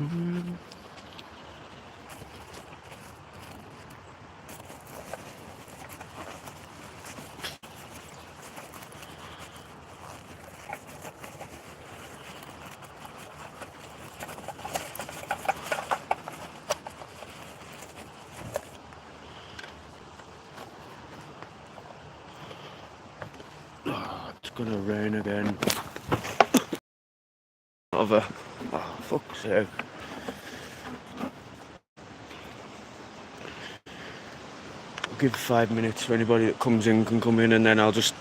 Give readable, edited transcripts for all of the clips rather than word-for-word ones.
It's gonna rain again. Oh, fuck's sake. I'll give 5 minutes for anybody that comes in can come in, and then I'll just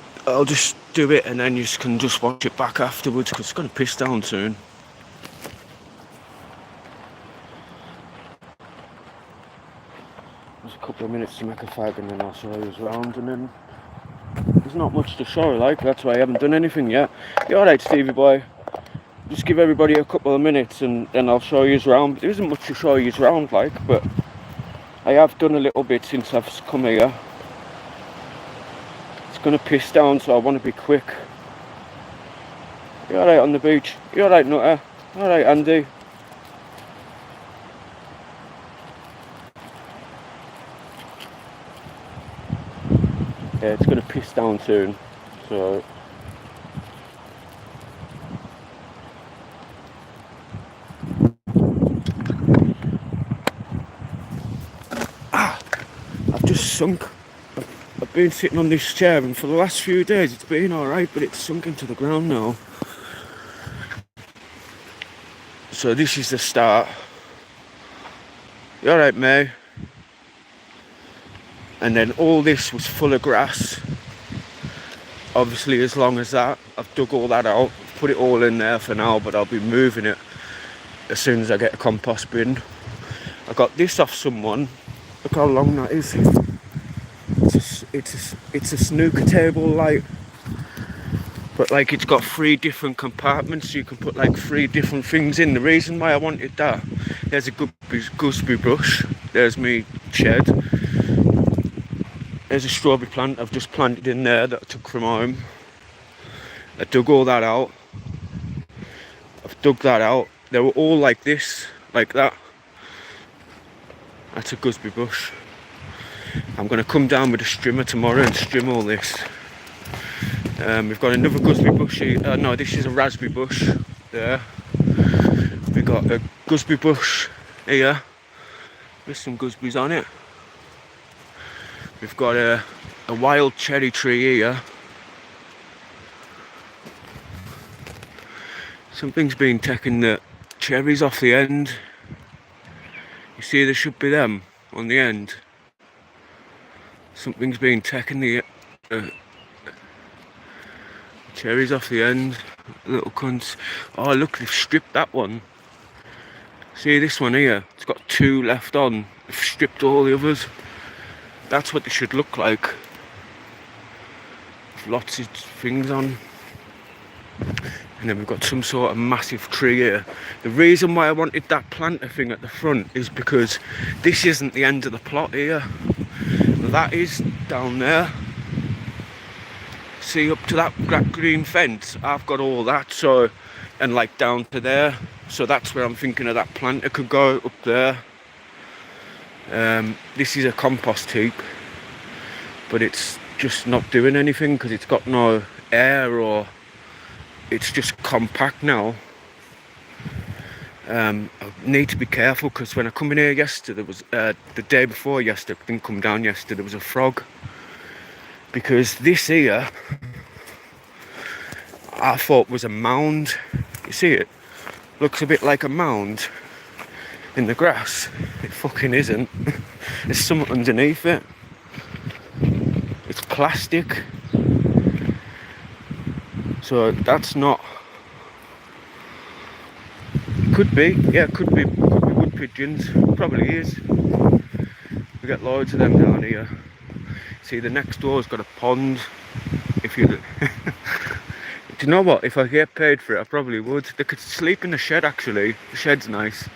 do it, and then you can just watch it back afterwards, because it's gonna piss down soon. There's a couple of minutes to make a fag, and then I'll show you around, and then there's not much to show, like, that's why I haven't done anything yet. You alright, Stevie boy? Just give everybody a couple of minutes, and then I'll show you around. There isn't much to show you around, like, but I have done a little bit since I've come here. It's gonna piss down, so I want to be quick. You alright on the beach? You alright, Nutter? Alright, Andy? Yeah, it's gonna piss down soon, so I've just sunk. I've been sitting on this chair, and for the last few days it's been alright, but it's sunk into the ground now. So this is the start. You alright, May? And then all this was full of grass. Obviously, as long as that, I've dug all that out, put it all in there for now, but I'll be moving it as soon as I get a compost bin. I got this off someone. Look how long that is. It's a snooker table, like, but like it's got 3 different compartments, so you can put like 3 different things in. The reason why I wanted that, there's a gooseberry bush, there's me shed, there's a strawberry plant I've just planted in there that I took from home. I dug all that out. I've dug that out. They were all like this, like that. That's a gooseberry bush. I'm going to come down with a strimmer tomorrow and strim all this. We've got another gooseberry bush here. No, this is a raspberry bush there. We've got a gooseberry bush here. There's some gooseberries on it. We've got a wild cherry tree here. Something's been taking the cherries off the end. You see, there should be them on the end. Something's been taking the cherries off the end. Little cunts. Oh, look, they've stripped that one. See this one here? It's got 2 left on. They've stripped all the others. That's what they should look like. With lots of things on. And then we've got some sort of massive tree here. The reason why I wanted that planter thing at the front is because this isn't the end of the plot here. That is down there. See, up to that green fence, I've got all that, so, and like down to there. So that's where I'm thinking of that planter could go, up there. This is a compost heap, but it's just not doing anything because it's got no air, or it's just compact now. I need to be careful because when I come in here yesterday, there was the day before yesterday, I didn't come down yesterday, there was a frog. Because this here, I thought was a mound. You see it? Looks a bit like a mound in the grass. It fucking isn't. There's something underneath it. It's plastic. So that's not. Could be, yeah, could be wood pigeons. Probably is. We get loads of them down here. See, the next door's got a pond. If you, do you know what? If I get paid for it, I probably would. They could sleep in the shed. Actually, the shed's nice.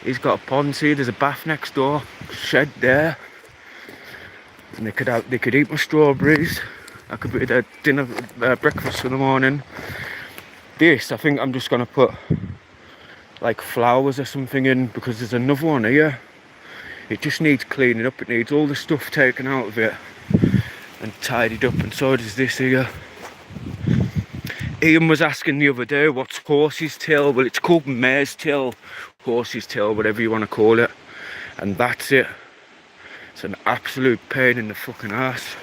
He's got a pond. See, there's a bath next door. Shed there, and they could eat my strawberries. I could be their dinner, breakfast for the morning. This, I think I'm just gonna put like flowers or something in, because there's another one here. It just needs cleaning up. It needs all the stuff taken out of it and tidied up, and so does this here. Ian was asking the other day, what's horse's tail? Well, it's called mare's tail, horse's tail, whatever you want to call it. And that's it. It's an absolute pain in the fucking ass.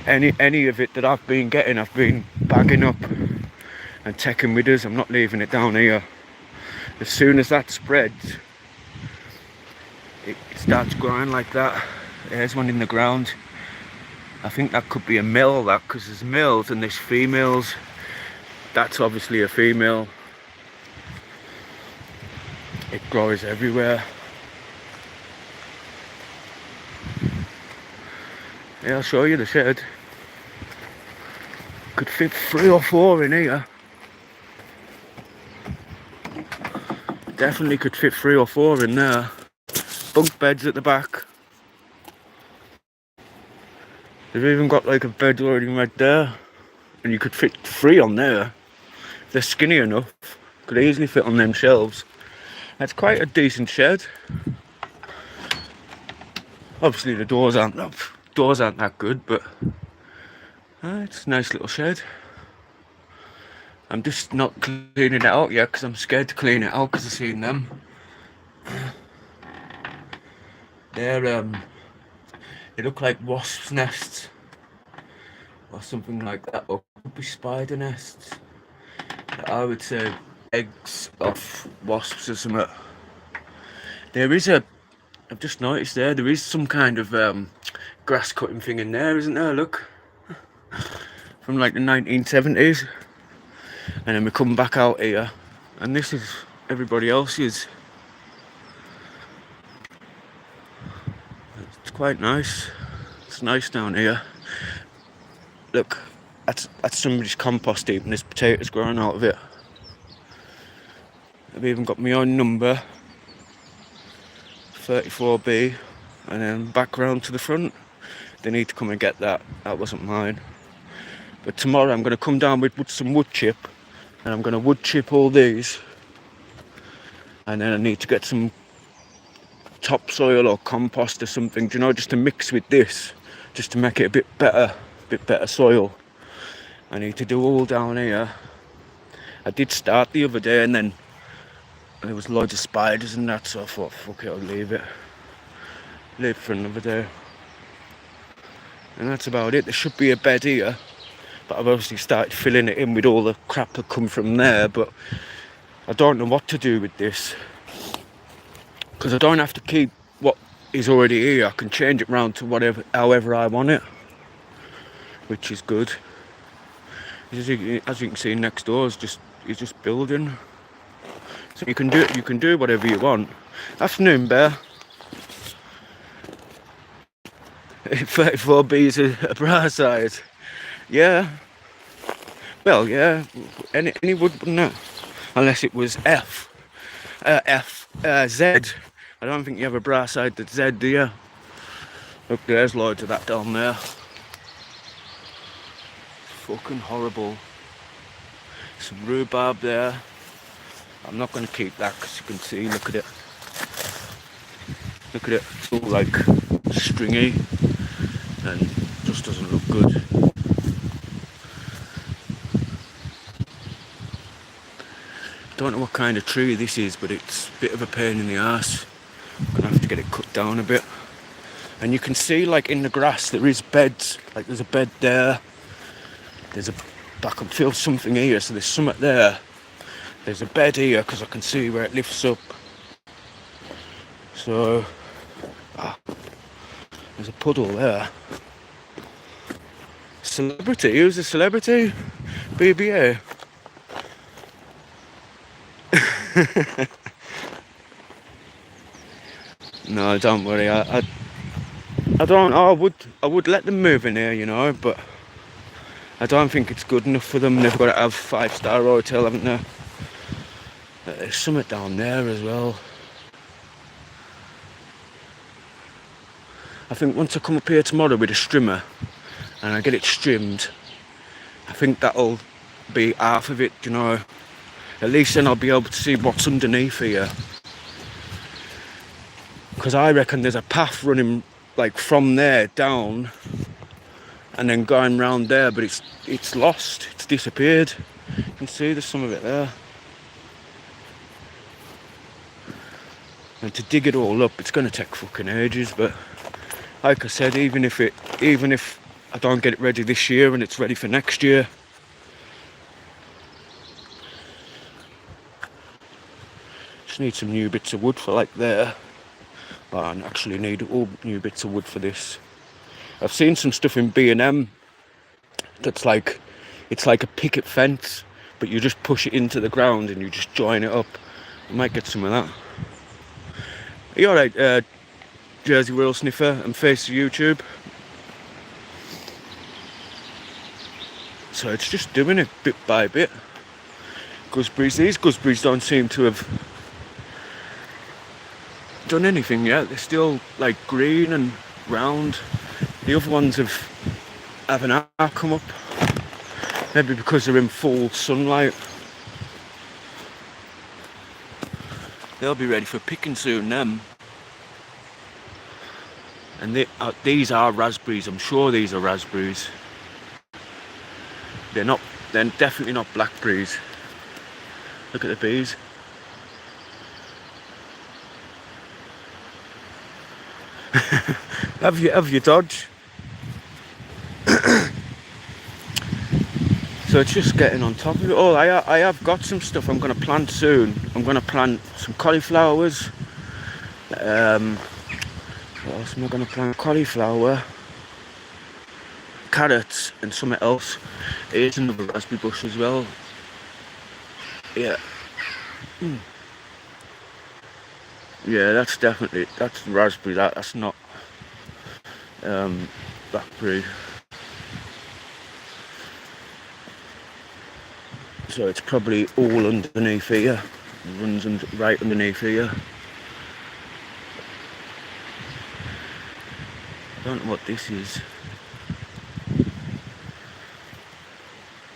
Any of it that I've been getting, I've been bagging up and taking with us. I'm not leaving it down here. As soon as that spreads, it starts growing like that. There's one in the ground. I think that could be a male, that, because there's males and there's females. That's obviously a female. It grows everywhere. Yeah, I'll show you the shed. Could fit 3 or 4 in here. Definitely could fit 3 or 4 in there. Bunk beds at the back. They've even got like a bed already right there. And you could fit 3 on there. If they're skinny enough, could easily fit on them shelves. That's quite a decent shed. Obviously the doors aren't that good, but it's a nice little shed. I'm just not cleaning it out yet because I'm scared to clean it out because I've seen them. They look like wasps' nests or something like that, or could be spider nests. I would say eggs of wasps or something. I've just noticed there is some kind of grass cutting thing in there, isn't there? Look, from like the 1970s. And then we come back out here, and this is everybody else's. It's quite nice. It's nice down here. Look, that's somebody's compost heap, and there's potatoes growing out of it. I've even got my own number, 34B, and then back round to the front. They need to come and get that. That wasn't mine. But tomorrow I'm going to come down with some wood chip, and I'm going to wood chip all these, and then I need to get some topsoil or compost or something, you know, just to mix with this, just to make it a bit better soil. I need to do all down here. I did start the other day, and then there was loads of spiders and that, so I thought, fuck it, I'll leave for another day. And that's about it. There should be a bed here, but I've obviously started filling it in with all the crap that come from there, but I don't know what to do with this, because I don't have to keep what is already here. I can change it round to however I want it, which is good. As you can see, next door is just building, so you can do whatever you want. Afternoon, Bear. 34B is a bra size. Yeah. Well, yeah. Any wood, wouldn't it? Unless it was Z. I don't think you have a bra side that's Z, do you? Look, there's loads of that down there. Fucking horrible. Some rhubarb there. I'm not going to keep that because you can see, look at it. Look at it, it's all like stringy and just doesn't look good. Don't know what kind of tree this is, but it's a bit of a pain in the arse. I'm going to have to get it cut down a bit. And you can see, like, in the grass there is beds, like there's a bed there. I can feel something here, so there's something there. There's a bed here because I can see where it lifts up. So, there's a puddle there. Celebrity? Who's a celebrity? BBA. No, don't worry. I would let them move in here, you know, but I don't think it's good enough for them. They've got to have 5-star hotel, haven't they? There's something down there as well. I think once I come up here tomorrow with a strimmer and I get it strimmed, I think that'll be half of it, you know. At least then I'll be able to see what's underneath here. Because I reckon there's a path running like from there down and then going round there, but it's lost, it's disappeared. You can see there's some of it there. And to dig it all up, it's going to take fucking ages, but like I said, even if I don't get it ready this year and it's ready for next year, just need some new bits of wood for like there. I actually need all new bits of wood for this. I've seen some stuff in B&M that's like, it's like a picket fence, but you just push it into the ground and you just join it up. I might get some of that. Are you alright, Jersey Wheel Sniffer and face of YouTube? So it's just doing it bit by bit. Gooseberries, these gooseberries don't seem to have done anything yet. They're still like green and round. The other ones have an arc come up, maybe because they're in full sunlight. They'll be ready for picking soon, them. And these are raspberries. I'm sure these are raspberries. They're definitely not blackberries. Look at the bees. Have you Dodge? So it's just getting on top of it all. I have got some stuff I'm going to plant soon. I'm going to plant some cauliflowers. What else am I going to plant? Cauliflower, carrots, and something else. Here's another raspberry bush as well. Yeah. Yeah, that's raspberry. That's not blackberry. So it's probably all underneath here. It runs right underneath here. I don't know what this is.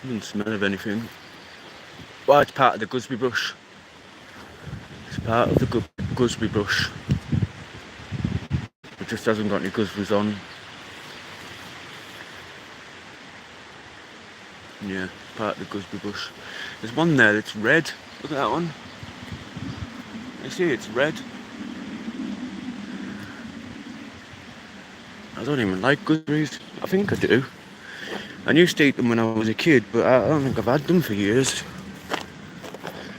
Doesn't smell of anything. Well, it's part of the gooseberry bush. It's part of the gooseberry bush. It just hasn't got any gooseberries on. Yeah, part of the gooseberry bush. There's one there that's red. Look at that one. You see, it's red. I don't even like gooseberries. I think I do. I used to eat them when I was a kid, but I don't think I've had them for years.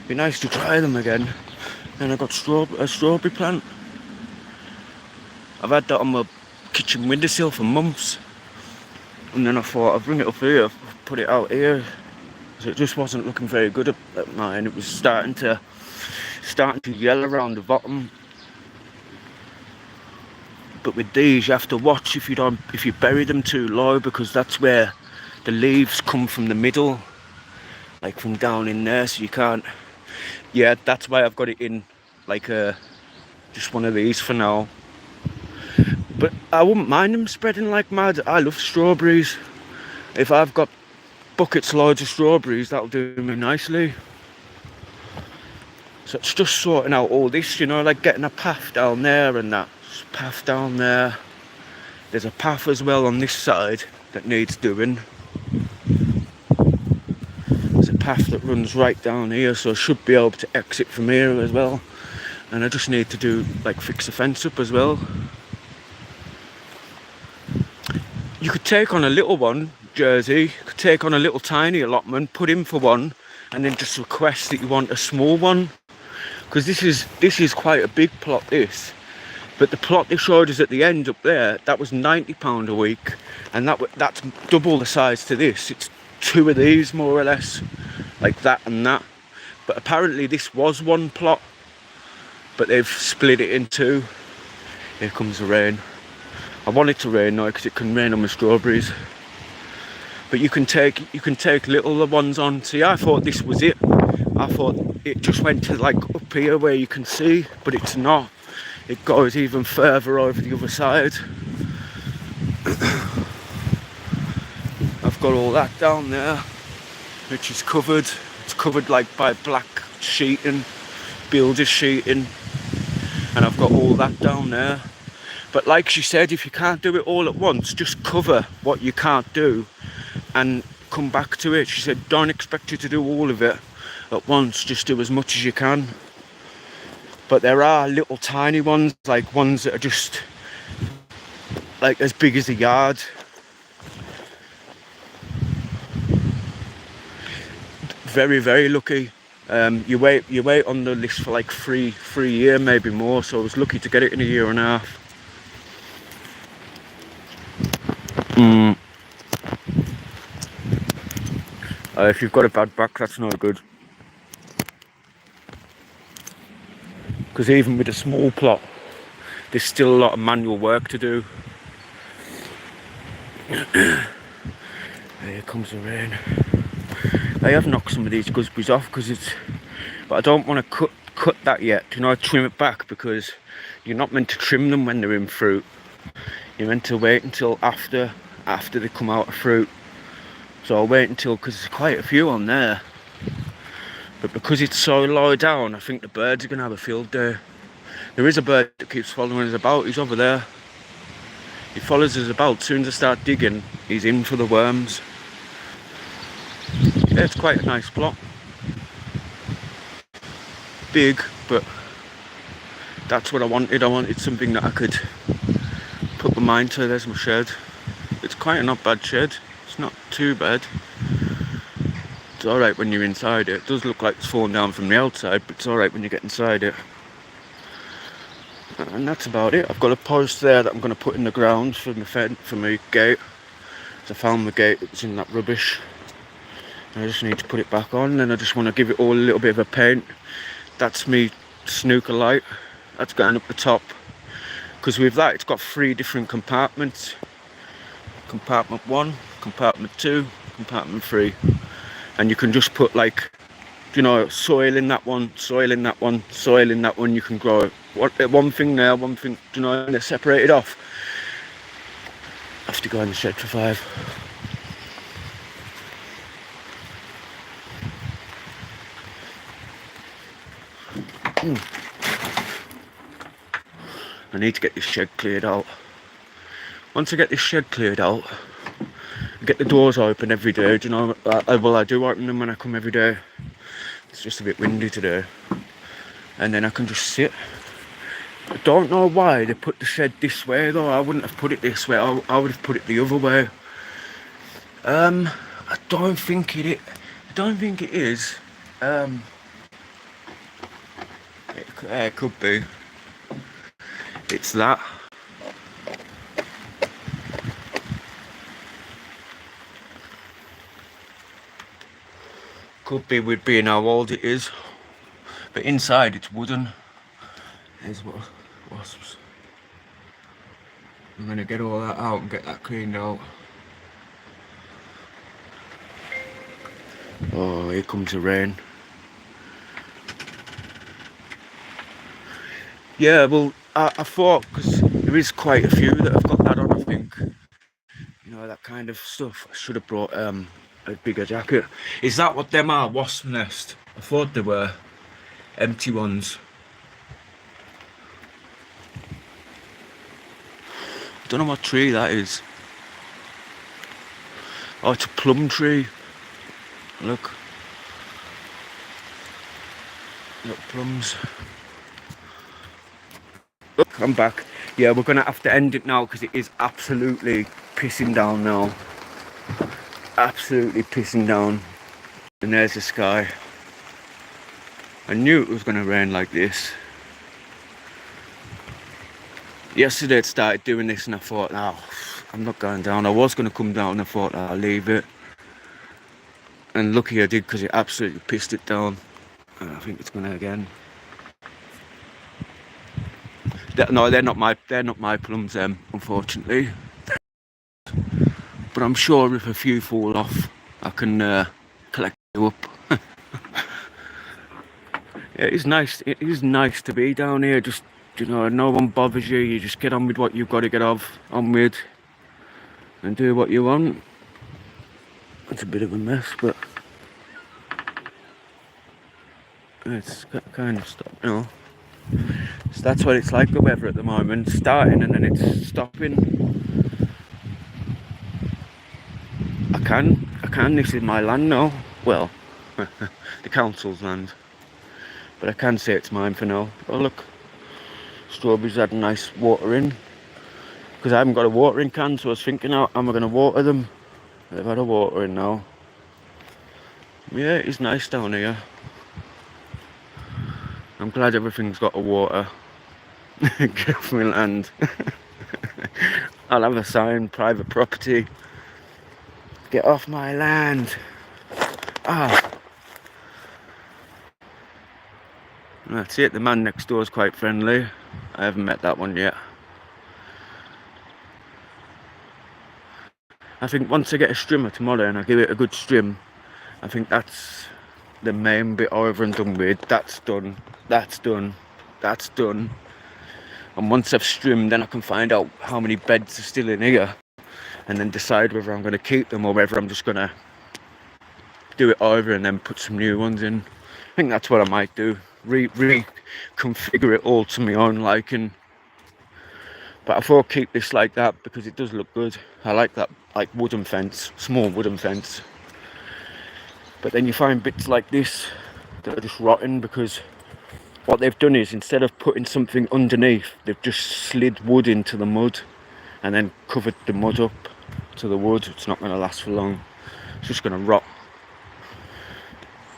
Be nice to try them again. And I got a strawberry plant. I've had that on my kitchen windowsill for months. And then I thought I'd bring it up here, put it out here. So it just wasn't looking very good at mine. It was starting to yellow around the bottom. But with these, you have to watch if you bury them too low, because that's where the leaves come from the middle, like from down in there. So you can't. Yeah, that's why I've got it in like just one of these for now. But I wouldn't mind them spreading like mad. I love strawberries. If I've got buckets loads of strawberries, that'll do me nicely. So it's just sorting out all this, you know, like getting a path down there and that path down there. There's a path as well on this side that needs doing. There's a path that runs right down here, so I should be able to exit from here as well. And I just need to fix the fence up as well. You could take on a little one, Jersey. You could take on a little tiny allotment, put in for one, and then just request that you want a small one. Because this is quite a big plot, this. But the plot they showed us at the end up there, that was £90 a week, and that's double the size to this. It's two of these more or less, like that and that. But apparently this was one plot, but they've split it in two. Here comes the rain. I want it to rain now because it can rain on my strawberries. But you can take little ones on. See, I thought this was it. I thought it just went to like up here where you can see, but it's not. It goes even further over the other side. I've got all that down there, which is covered. It's covered like by black sheeting, builder's sheeting, and I've got all that down there. But like she said, if you can't do it all at once, just cover what you can't do and come back to it. She said, don't expect you to do all of it at once, just do as much as you can. But there are little tiny ones, like ones that are just like as big as a yard. Very, very lucky. You wait on the list for like three years, maybe more. So I was lucky to get it in a year and a half. If you've got a bad back, that's not good. Because even with a small plot, there's still a lot of manual work to do. Here comes the rain. I have knocked some of these gooseberries off but I don't want to cut that yet. You know, trim it back, because you're not meant to trim them when they're in fruit. You're meant to wait until after they come out of fruit. So I'll wait until, because there's quite a few on there. But because it's so low down, I think the birds are going to have a field day. There is a bird that keeps following us about. He's over there. He follows us about. As soon as I start digging, he's in for the worms. Yeah, it's quite a nice plot. Big, but that's what I wanted. I wanted something that I could put my mind to. There's my shed. It's quite a not bad shed. It's not too bad. It's alright when you're inside it. It does look like it's fallen down from the outside, but it's alright when you get inside it. And that's about it. I've got a post there that I'm going to put in the ground for my gate. So I found my gate that was in that rubbish. I just need to put it back on, and I just want to give it all a little bit of a paint. That's me snooker light. That's going up the top. Because with that, it's got 3 different compartments. Compartment 1, compartment 2, compartment 3. And you can just put, like, you know, soil in that one, soil in that one, soil in that one. You can grow one thing there, one thing, you know, and they're separated off. I have to go in the shed for 5. I need to get this shed cleared out. Once I get this shed cleared out, get the doors open every day. Do you know? I do open them when I come every day. It's just a bit windy today, and then I can just sit. I don't know why they put the shed this way though. I wouldn't have put it this way. I would have put it the other way. I don't think it is. It could be. It's that. Could be with being how old it is. But inside it's wooden. There's wasps. I'm gonna get all that out and get that cleaned out. Oh, here comes the rain. Yeah, well, I thought, because there is quite a few that have got that on, I think. You know, that kind of stuff. I should have brought a bigger jacket. Is that what them are? Wasp nest? I thought they were empty ones. I don't know what tree that is. Oh, it's a plum tree. Look. Look, plums. Look, I'm back. Yeah, we're going to have to end it now because it is absolutely pissing down now. Absolutely pissing down. And there's the sky. I knew it was going to rain like this. Yesterday it started doing this and I thought, no, I'm not going down. I was going to come down and I thought, I'll leave it. And lucky I did, because it absolutely pissed it down. And I think it's going to again. No, they're not my plums, unfortunately. But I'm sure if a few fall off, I can collect you up. Yeah, it is nice. It is nice to be down here. Just, you know, no one bothers you. You just get on with what you've got to get on with, and do what you want. It's a bit of a mess, but It's kind of stopped now. So that's what it's like, the weather at the moment, starting and then it's stopping. I can, this is my land now. Well, the council's land. But I can say it's mine for now. Oh look, strawberries had a nice watering. Because I haven't got a watering can, so I was thinking, how am I going to water them? They've had a watering now. Yeah, it's nice down here. I'm glad everything's got a water. Get off my land. I'll have a sign, private property. Get off my land. Ah. That's it, the man next door is quite friendly. I haven't met that one yet. I think once I get a strimmer tomorrow and I give it a good strim, I think that's the main bit over and done with. That's done, that's done, that's done. And once I've strimmed, then I can find out how many beds are still in here and then decide whether I'm going to keep them or whether I'm just going to do it over and then put some new ones in. I think that's what I might do. Reconfigure it all to my own liking. But I thought keep this like that because it does look good. I like that, like wooden fence, small wooden fence. But then you find bits like this that are just rotten because what they've done is, instead of putting something underneath, they've just slid wood into the mud and then covered the mud up to the wood. It's not going to last for long. It's just going to rot.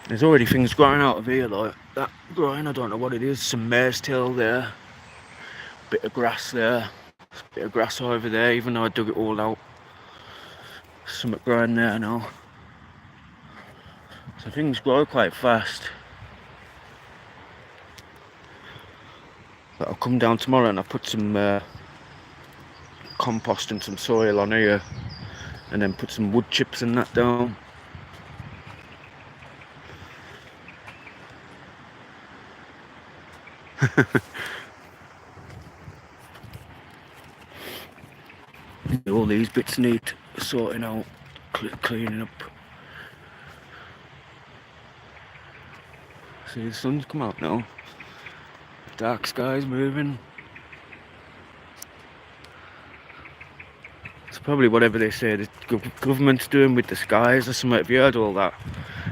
There's already things growing out of here like that growing. I don't know what it is. Some mare's tail there. Bit of grass there. Bit of grass over there, even though I dug it all out. Something growing there now. So things grow quite fast. But I'll come down tomorrow and I'll put some compost and some soil on here. And then put some wood chips and that down. All these bits need sorting out, cleaning up. See, the sun's come out now. Dark skies moving. It's probably whatever they say the government's doing with the skies or something. Have you heard all that?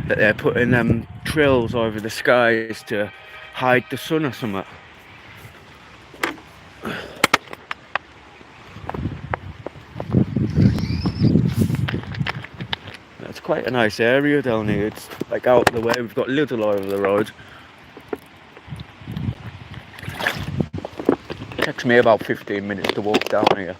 That they're putting trails over the skies to hide the sun or something. It's quite a nice area down here. It's like out of the way. We've got Lidl over the road. It takes me about 15 minutes to walk down here.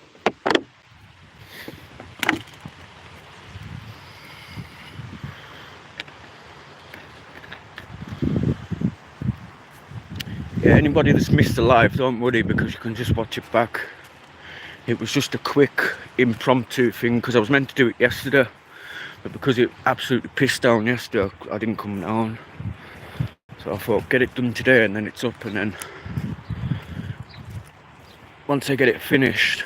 Yeah, anybody that's missed the live, don't worry, because you can just watch it back. It was just a quick impromptu thing because I was meant to do it yesterday, but because it absolutely pissed down yesterday, I didn't come down. So I thought, get it done today and then it's up, and then once I get it finished,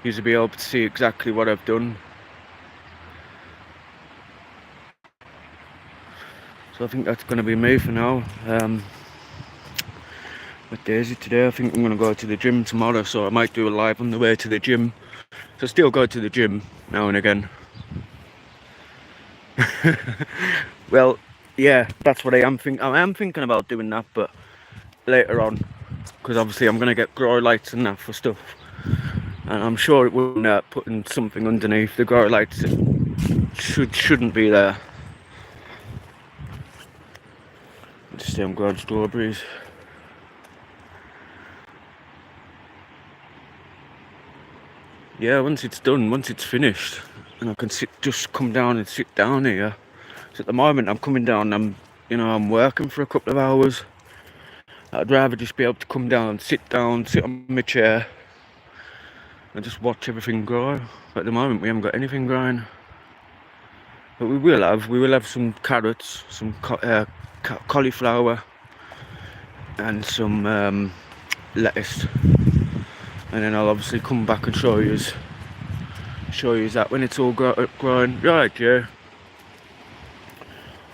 you'll be able to see exactly what I've done. So I think that's going to be me for now. What day is it today? I think I'm going to go to the gym tomorrow, so I might do a live on the way to the gym. So I still go to the gym now and again. Well, yeah, that's what I am thinking. I am thinking about doing that, but later on, because obviously I'm going to get grow lights and that for stuff. And I'm sure it wouldn't putting something underneath the grow lights. Shouldn't be there. Just say I'm growing strawberries. Yeah, once it's done, once it's finished, and I can just come down and sit down here. So at the moment I'm coming down, I'm working for a couple of hours. I'd rather just be able to come down, sit on my chair and just watch everything grow. But at the moment we haven't got anything growing. But we will have some carrots, some cauliflower and some lettuce. And then I'll obviously come back and show you that when it's all growing. Right, yeah.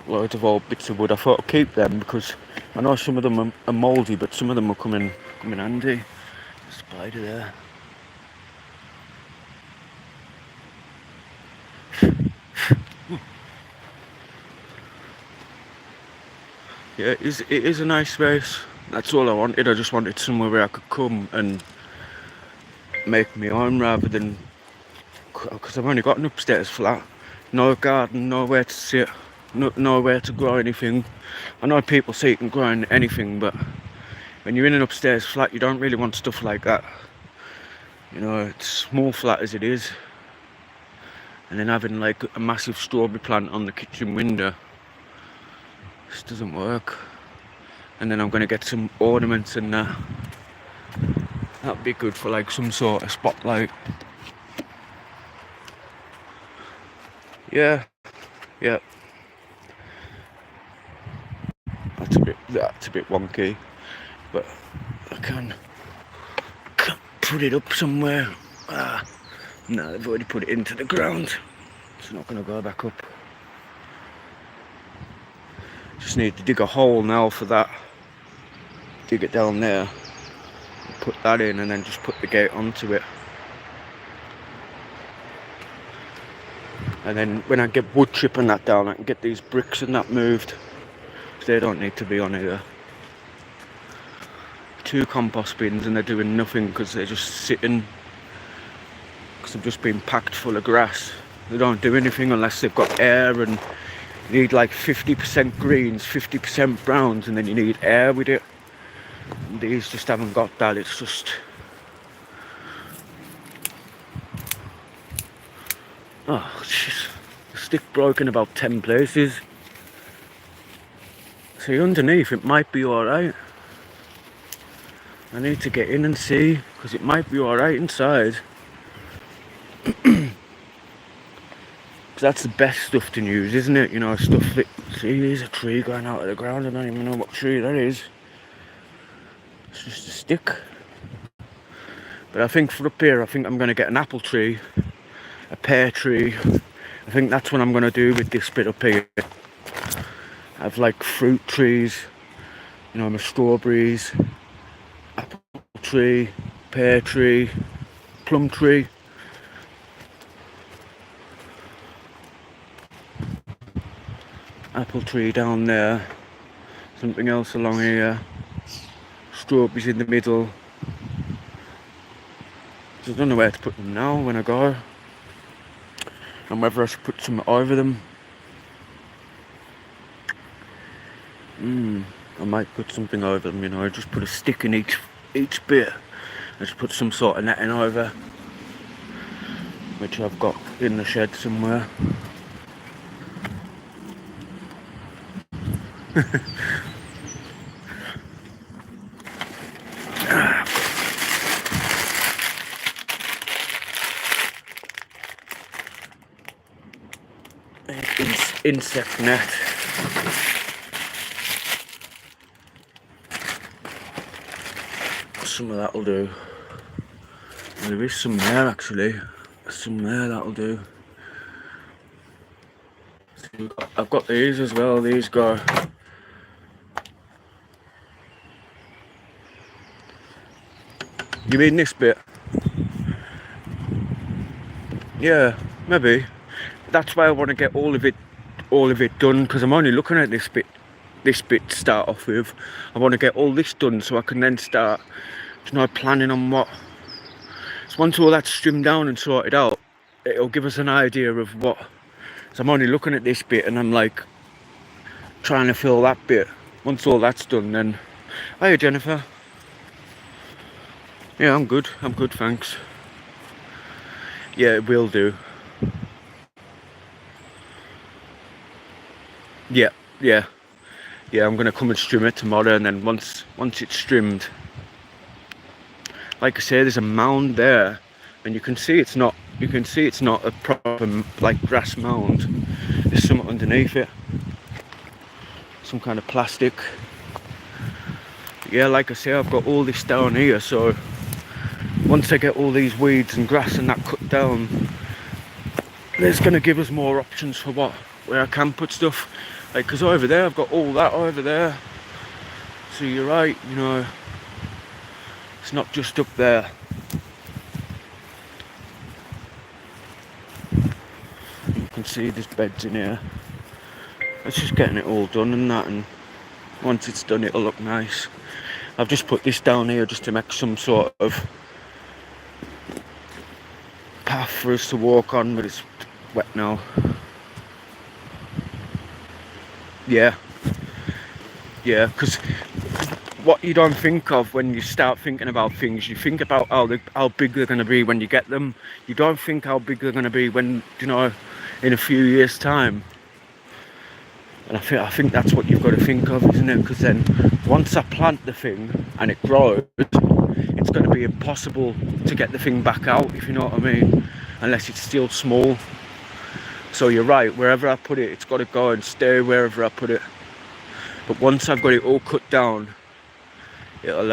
Loads of old bits of wood. I thought I'd keep them because I know some of them are mouldy, but some of them will come in handy. Spider there. Yeah, it is a nice space. That's all I wanted. I just wanted somewhere where I could come and make my own rather than, because I've only got an upstairs flat. No garden, nowhere to sit, nowhere to grow anything. I know people say you can grow anything, but when you're in an upstairs flat, you don't really want stuff like that. You know, it's small flat as it is. And then having like a massive strawberry plant on the kitchen window, this doesn't work. And then I'm going to get some ornaments and that'd be good for like some sort of spotlight. Yeah. That's a bit wonky, but I can put it up somewhere. No, they've already put it into the ground. It's not going to go back up. Just need to dig a hole now for that. Dig it down there. Put that in and then just put the gate onto it. And then when I get wood chip and that down, I can get these bricks and that moved. Because they don't need to be on here. 2 compost bins and they're doing nothing because they're just sitting. Because they've just been packed full of grass. They don't do anything unless they've got air, and you need like 50% greens, 50% browns, and then you need air with it. And these just haven't got that. It's just... oh, jeez. The stick broke in about 10 places. See, underneath it might be alright. I need to get in and see, because it might be alright inside. That's the best stuff to use, isn't it? You know, stuff that... see, there's a tree going out of the ground. I don't even know what tree that is. It's just a stick. But I think for up here, I think I'm going to get an apple tree, a pear tree. I think that's what I'm going to do with this bit up here. I have like fruit trees, you know, my strawberries, apple tree, pear tree, plum tree. Apple tree down there, something else along here, strawberries in the middle. So I don't know where to put them now when I go, and whether I should put some over them. I might put something over them, you know, just put a stick in each bit, and just put some sort of netting over, which I've got in the shed somewhere. Insect net. Some of that'll do. There is some there actually. Some there that'll do. I've got these as well. These go. You mean this bit? Yeah, maybe. That's why I want to get all of it done, because I'm only looking at this bit to start off with. I want to get all this done so I can then start, you know, planning on what. So once all that's trimmed down and sorted out, it'll give us an idea of what. So I'm only looking at this bit and I'm like trying to fill that bit. Once all that's done, then. Hiya, Jennifer. Yeah, I'm good, thanks. Yeah, it will do. Yeah, I'm gonna come and trim it tomorrow, and then once it's trimmed, like I say, there's a mound there, and you can see it's not a proper like grass mound. There's something underneath it, some kind of plastic. Yeah, like I say, I've got all this down here, so once I get all these weeds and grass and that cut down, there's gonna give us more options for where I can put stuff. Like, because over there I've got all that over there, So you're right, you know, it's not just up there. You can see there's beds in here. It's just getting it all done and that, and once it's done it'll look nice. I've just put this down here just to make some sort of path for us to walk on, but it's wet now. Yeah, because what you don't think of when you start thinking about things, you think about how big they're going to be when you get them. You don't think how big they're going to be when, you know, in a few years' time. And I think that's what you've got to think of, isn't it? Because then once I plant the thing and it grows, it's going to be impossible to get the thing back out, if you know what I mean, unless it's still small. So you're right, wherever I put it, it's got to go and stay wherever I put it. But once I've got it all cut down, it'll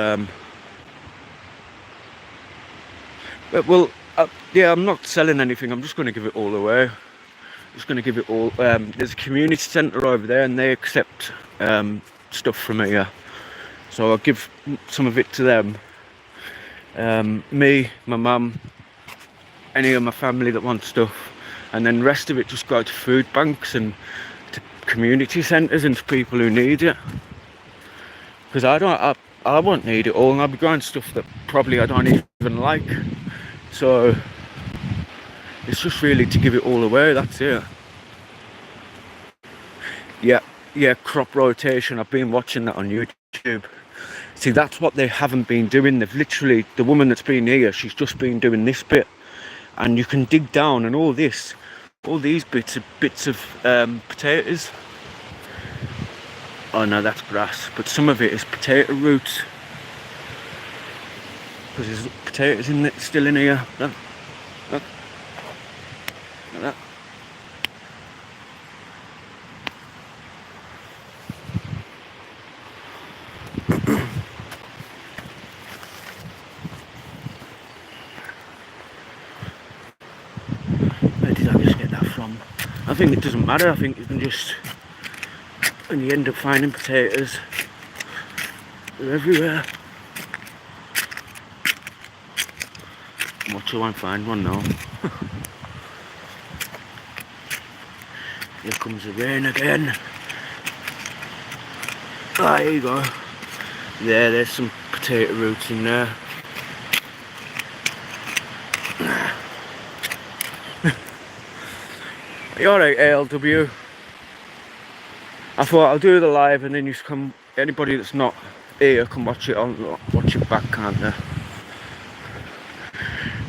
yeah, I'm not selling anything, I'm just going to give it all away. Just going to give it all. There's a community centre over there and they accept stuff from here, so I'll give some of it to them. Me, my mum, any of my family that wants stuff, and then the rest of it just go to food banks and to community centres and to people who need it, because I won't need it all, and I'll be growing stuff that probably I don't even like. So it's just really to give it all away, that's it. Yeah, crop rotation. I've been watching that on YouTube. See, that's what they haven't been doing. They've literally, the woman that's been here, she's just been doing this bit. And you can dig down and all these bits of potatoes. Oh no, that's grass. But some of it is potato roots. Because there's potatoes in it, still in here. Look. Look at that. Where did I just get that from? I think it doesn't matter. I think you can just, and you end up finding potatoes. They're everywhere. Watch till I find one now. Here comes the rain again. Ah, here you go. There's some potato roots in there. Are you alright, ALW? I thought I'll do the live and then you come, anybody that's not here can watch it back, can't they?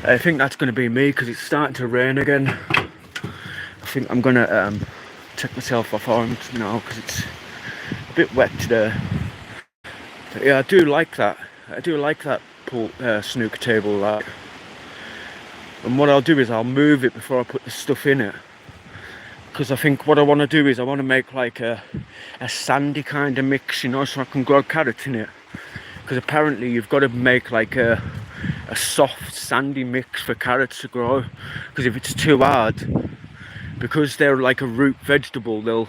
I think that's going to be me because it's starting to rain again. I think I'm going to take myself off arms now because it's a bit wet today. But yeah, I do like that. I do like that pool, snooker table. Like. And what I'll do is I'll move it before I put the stuff in it. Because I think what I want to do is I want to make like a sandy kind of mix, you know, so I can grow carrots in it. Because apparently you've got to make like a soft sandy mix for carrots to grow. Because if it's too hard, because they're like a root vegetable, they'll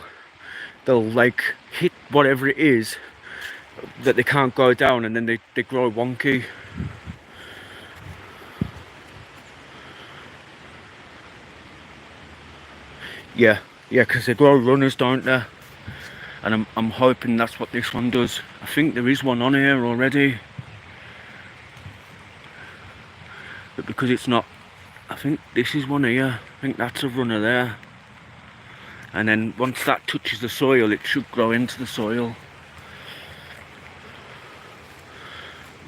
like hit whatever it is that they can't go down, and then they grow wonky. Yeah, because they grow runners, don't they? And I'm hoping that's what this one does. I think there is one on here already, but because it's not, I think this is one here. I think that's a runner there. And then once that touches the soil, it should grow into the soil.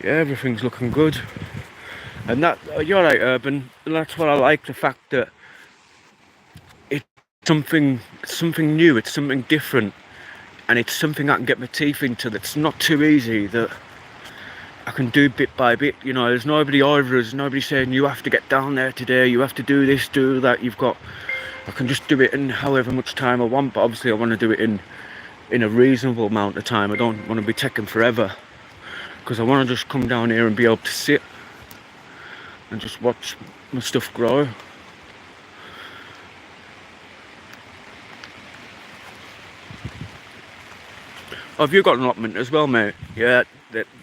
Yeah, everything's looking good. And that, you're right, Urban. That's what I like, the fact that it's something new, it's something different, and it's something I can get my teeth into that's not too easy, that I can do bit by bit. You know, there's nobody over us, nobody saying you have to get down there today, you have to do this, do that. I can just do it in however much time I want, but obviously I want to do it in a reasonable amount of time. I don't want to be taking forever, because I want to just come down here and be able to sit and just watch my stuff grow. Oh, have you got an allotment as well, mate? Yeah,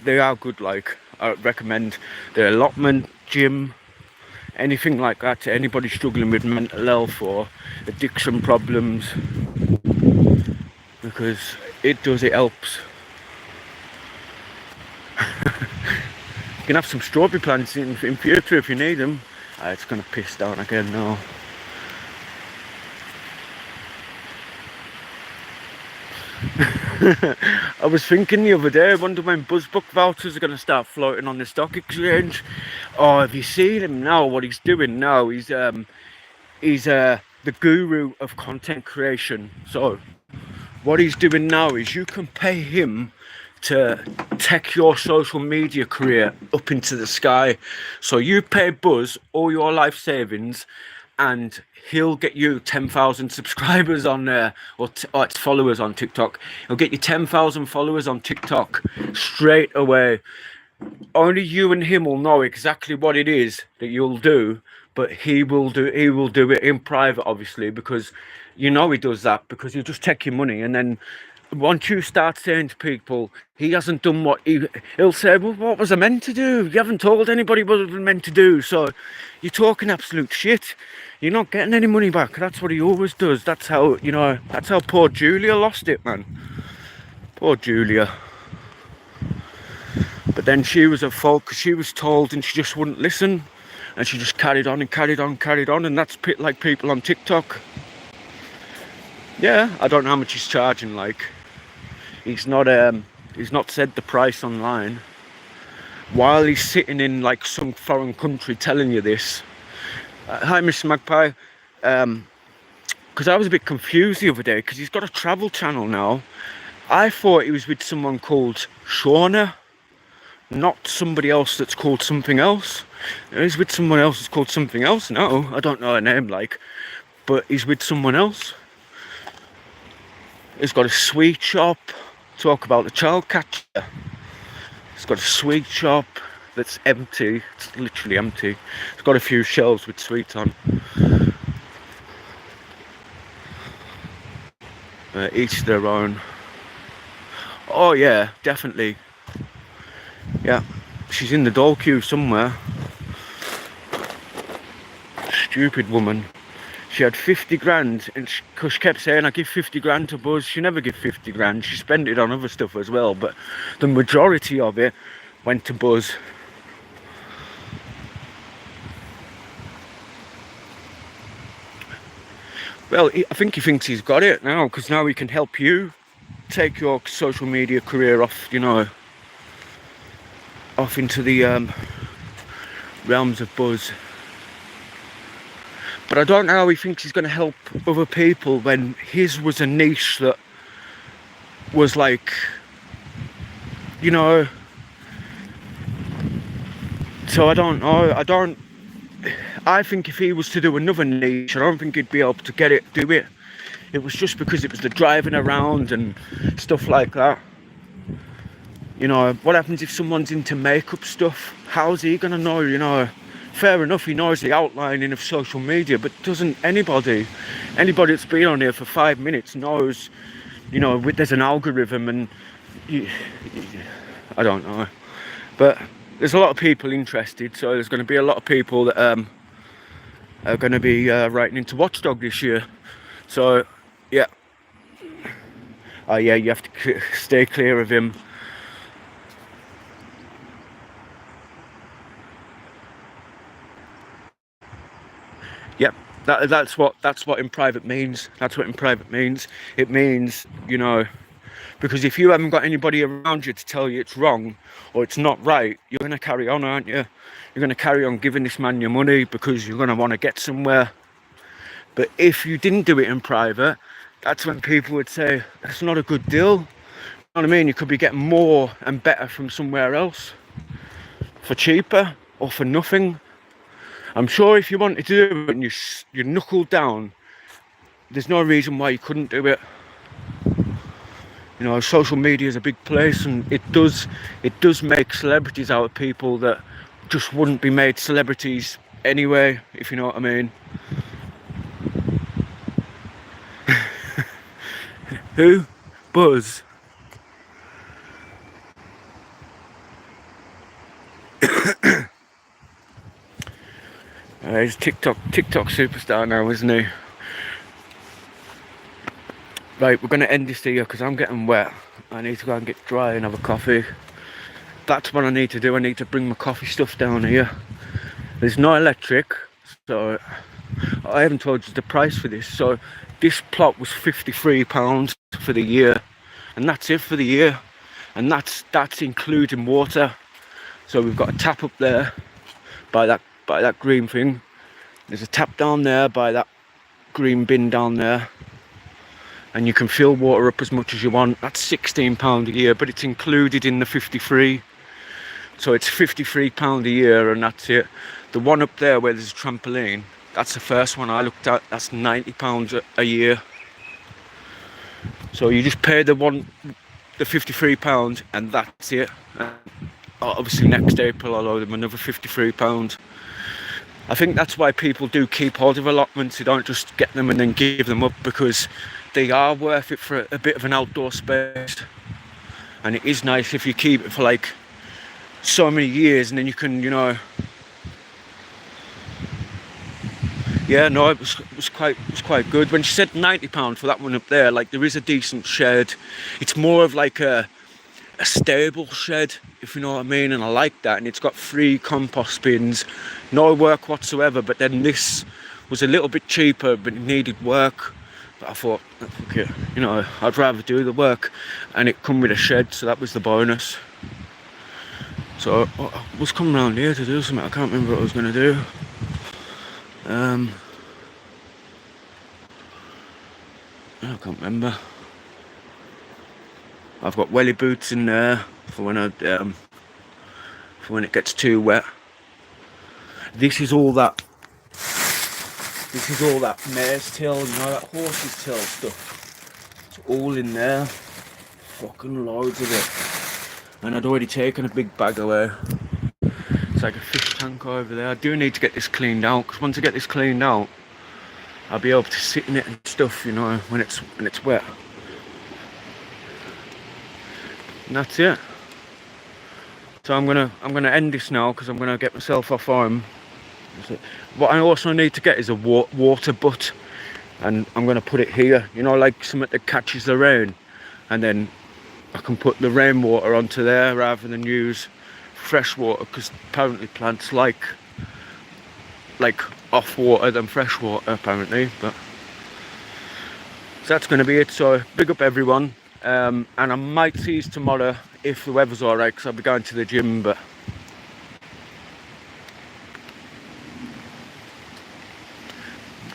they are good. Like, I recommend the allotment, gym, anything like that to anybody struggling with mental health or addiction problems, because it helps. You can have some strawberry plants in future if you need them. It's gonna piss down again now. I was thinking the other day, I wonder when BuzzBook vouchers are going to start floating on the stock exchange. Oh, have you seen him now? What he's doing now? He's the guru of content creation. So what he's doing now is you can pay him to take your social media career up into the sky. So you pay Buzz all your life savings, and he'll get you 10,000 subscribers on there, or it's followers on TikTok. He'll get you 10,000 followers on TikTok straight away. Only you and him will know exactly what it is that you'll do, but he will do it in private, obviously, because you know he does that, because he'll just take your money, and then once you start saying to people he hasn't done what he'll say, well, what was I meant to do? You haven't told anybody what I was meant to do, so you're talking absolute shit. You're not getting any money back. That's what he always does. That's how, you know, that's how poor Julia lost it, man. Poor Julia. But then she was at fault because she was told and she just wouldn't listen, and she just carried on and carried on, and that's like people on TikTok. Yeah, I don't know how much he's charging. Like, he's not said the price online while he's sitting in like some foreign country telling you this. Hi, Miss Magpie. Because I was a bit confused the other day, because he's got a travel channel now. I thought he was with someone called Shauna, not somebody else that's called something else. He's with someone else that's called something else. No, I don't know her name, like, but he's with someone else. He's got a sweet shop. Talk about the child catcher. He's got a sweet shop that's empty. It's literally empty. It's got a few shelves with sweets on. Each their own. Oh yeah, definitely. Yeah, she's in the door queue somewhere. Stupid woman. She had 50 grand, and because she kept saying, I give 50 grand to Buzz. She never give 50 grand. She spent it on other stuff as well, but the majority of it went to Buzz. Well, I think he thinks he's got it now, because now he can help you take your social media career off, you know, off into the realms of Buzz. But I don't know how he thinks he's going to help other people when his was a niche that was like, you know. So I don't know. I think if he was to do another niche, I don't think he'd be able to do it. It was just because it was the driving around and stuff like that. You know, what happens if someone's into makeup stuff? How's he going to know, you know? Fair enough, he knows the outlining of social media, but doesn't anybody that's been on here for 5 minutes knows, you know, there's an algorithm, and I don't know. But there's a lot of people interested, so there's going to be a lot of people that are going to be writing into Watchdog this year. So, yeah. Oh yeah, you have to stay clear of him. Yep, that's what in private means. That's what in private means. It means, you know, because if you haven't got anybody around you to tell you it's wrong or it's not right, you're going to carry on, aren't you? You're going to carry on giving this man your money because you're going to want to get somewhere. But if you didn't do it in private, that's when people would say, that's not a good deal. You know what I mean? You could be getting more and better from somewhere else for cheaper or for nothing. I'm sure if you wanted to do it and you knuckled down, there's no reason why you couldn't do it. You know, social media is a big place, and it does make celebrities out of people that just wouldn't be made celebrities anyway, if you know what I mean. Who? Buzz. he's TikTok superstar now, isn't he? Right, we're going to end this here because I'm getting wet. I need to go and get dry and have a coffee. That's what I need to do. I need to bring my coffee stuff down here. There's no electric, so I haven't told you the price for this. So this plot was £53 for the year, and that's it for the year, and that's including water. So we've got a tap up there by that green thing. There's a tap down there by that green bin down there, and you can fill water up as much as you want. That's £16 a year, but it's included in the 53. So it's £53 a year, and that's it. The one up there where there's a trampoline, that's the first one I looked at. That's £90 a year. So you just pay the £53, and that's it. Obviously next April I'll owe them another £53. I think that's why people do keep hold of allotments. They don't just get them and then give them up, because they are worth it for a bit of an outdoor space. And it is nice if you keep it for like so many years, and then you can, you know. Yeah, no, it was quite good. When she said £90 for that one up there, like, there is a decent shed. It's more of like a stable shed, if you know what I mean, and I like that. And it's got 3 compost bins, no work whatsoever. But then this was a little bit cheaper, but it needed work. But I thought, okay, you know, I'd rather do the work, and it come with a shed, so that was the bonus. So I was coming around here to do something. I can't remember what I was going to do. I can't remember. I've got welly boots in there for when it gets too wet. This is all that mare's tail, you know, that horse's tail stuff. It's all in there. Fucking loads of it. And I'd already taken a big bag away. It's like a fish tank over there. I do need to get this cleaned out, because once I get this cleaned out, I'll be able to sit in it and stuff, you know, when it's wet. And that's it. So I'm gonna end this now, because I'm gonna get myself off home. What I also need to get is a water butt, and I'm gonna put it here, you know, like something that catches the rain, and then I can put the rainwater onto there rather than use fresh water, because apparently plants like off water than fresh water apparently. But so that's going to be it. So big up everyone, and I might see you tomorrow if the weather's alright, because I'll be going to the gym. But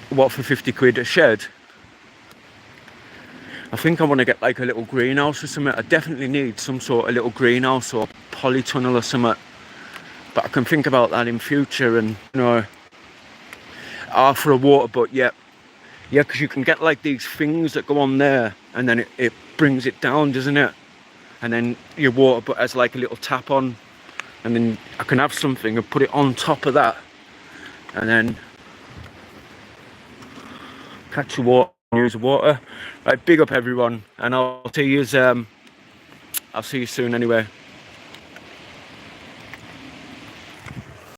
what for 50 quid a shed? I think I want to get like a little greenhouse or something. I definitely need some sort of little greenhouse or polytunnel or something. But I can think about that in future, and you know, for a water butt, yeah, because you can get like these things that go on there, and then it brings it down, doesn't it? And then your water butt has like a little tap on, and then I can have something and put it on top of that, and then catch the water and use the water. Right, big up everyone, and I'll see you soon anyway.